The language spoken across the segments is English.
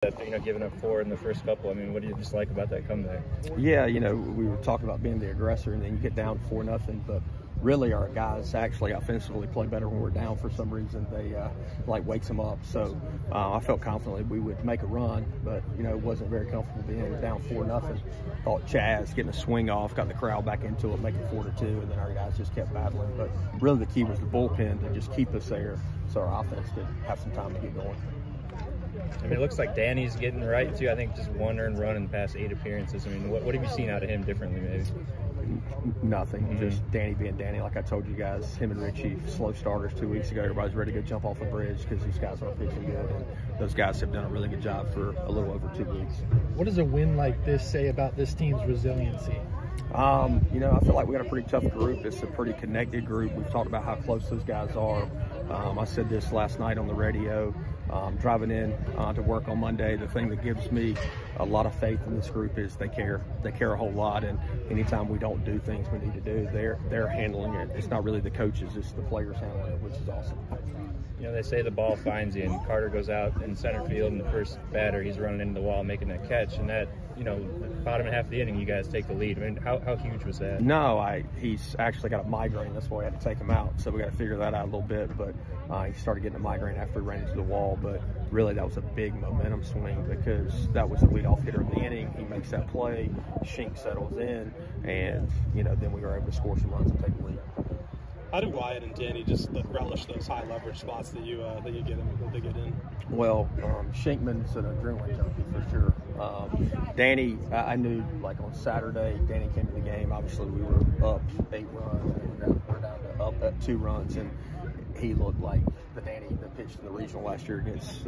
After, giving up 4 in the first couple, I mean, what do you just like about that comeback? Yeah, we were talking about being the aggressor, and then you get down 4-0, but really our guys actually offensively play better when we're down for some reason. They wakes them up. So I felt confidently we would make a run, but wasn't very comfortable being down 4-0. Thought Chaz getting a swing off, got the crowd back into it, making 4-2, and then our guys just kept battling. But really the key was the bullpen to just keep us there, so our offense could have some time to get going. I mean, it looks like Danny's getting right too. I think just 1 earned run in the past 8 appearances. I mean, what have you seen out of him differently, maybe? Nothing. Just Danny being Danny. Like I told you guys, him and Richie, slow starters 2 weeks ago. Everybody's ready to go jump off a bridge because these guys are pitching good, and those guys have done a really good job for a little over 2 weeks. What does a win like this say about this team's resiliency? I feel like we got a pretty tough group. It's a pretty connected group. We've talked about how close those guys are. I said this last night on the radio. Driving in to work on Monday, the thing that gives me a lot of faith in this group is they care. They care a whole lot, and anytime we don't do things we need to do, they're handling it. It's not really the coaches, it's the players handling it, which is awesome. They say the ball finds you, and Carter goes out in center field, and the first batter, he's running into the wall, making that catch, and that, the bottom half of the inning, you guys take the lead. I mean, how huge was that? No, he's actually got a migraine. That's why we had to take him out. So we got to figure that out a little bit. But he started getting a migraine after he ran into the wall. But really, that was a big momentum swing because that was the leadoff hitter of the inning. He makes that play, Shink settles in, and then we were able to score some runs and take the lead. How do Wyatt and Danny just relish those high leverage spots that they get in? Well, Shinkman's an adrenaline junkie for sure. Danny, I knew on Saturday, Danny came to the game. Obviously, we were up 8 runs, and we're down to up at 2 runs, and he looked like the Danny that pitched in the regional last year against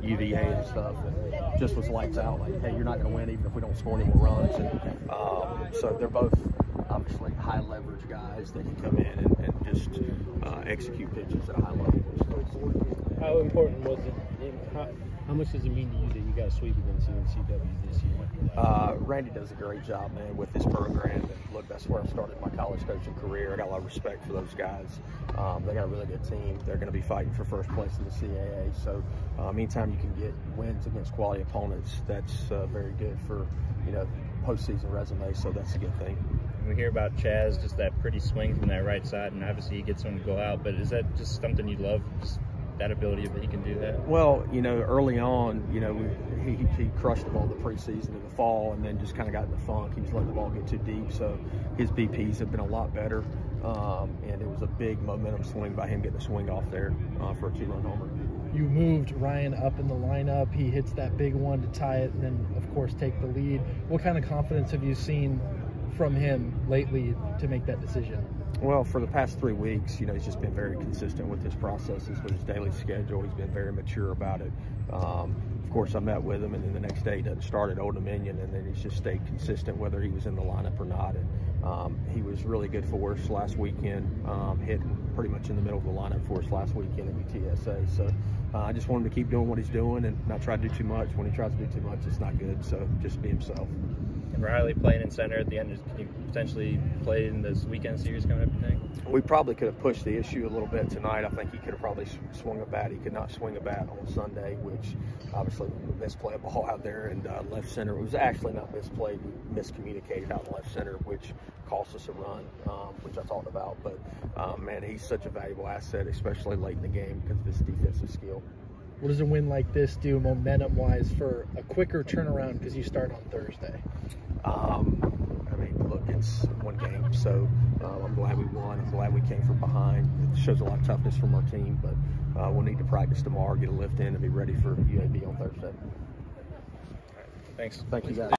UVA and stuff, and just was lights out. Like, hey, you're not going to win even if we don't score any more runs. And so they're both obviously high leverage guys that can come in and just execute pitches at a high level. How important was it? How much does it mean to you that you got a sweep against UNCW this year? Randy does a great job, man, with his program. And look, that's where I started my college coaching career. I got a lot of respect for those guys. They got a really good team. They're going to be fighting for first place in the CAA. So anytime you can get wins against quality opponents, that's very good for postseason resume. So that's a good thing. We hear about Chaz, just that pretty swing from that right side, and obviously he gets one to go out. But is that just something you love? Just that ability that he can do that? Well, early on, he crushed the ball the preseason in the fall, and then just kind of got in the funk. He was letting the ball get too deep, so his BPs have been a lot better. And it was a big momentum swing by him getting a swing off there for a 2-run homer. You moved Ryan up in the lineup. He hits that big one to tie it, and then, of course, take the lead. What kind of confidence have you seen from him lately to make that decision? Well, for the past 3 weeks, he's just been very consistent with his processes, with his daily schedule. He's been very mature about it. Of course, I met with him, and then the next day he doesn't start at Old Dominion, and then he's just stayed consistent whether he was in the lineup or not. And he was really good for us last weekend, hitting pretty much in the middle of the lineup for us last weekend at UTSA. So I just want him to keep doing what he's doing and not try to do too much. When he tries to do too much, it's not good. So just be himself. Riley playing in center at the end, can you potentially play in this weekend series coming up, you think? We probably could have pushed the issue a little bit tonight. I think he could have probably swung a bat. He could not swing a bat on Sunday, which obviously misplay a ball out there in left center. It was actually not misplayed. We miscommunicated out in left center, which cost us a run, which I talked about. But, man, he's such a valuable asset, especially late in the game because of his defensive skill. What does a win like this do momentum-wise for a quicker turnaround because you start on Thursday? I mean, look, it's one game, so I'm glad we won. I'm glad we came from behind. It shows a lot of toughness from our team, but we'll need to practice tomorrow, get a lift in, and be ready for UAB on Thursday. Thanks. Thank you, guys.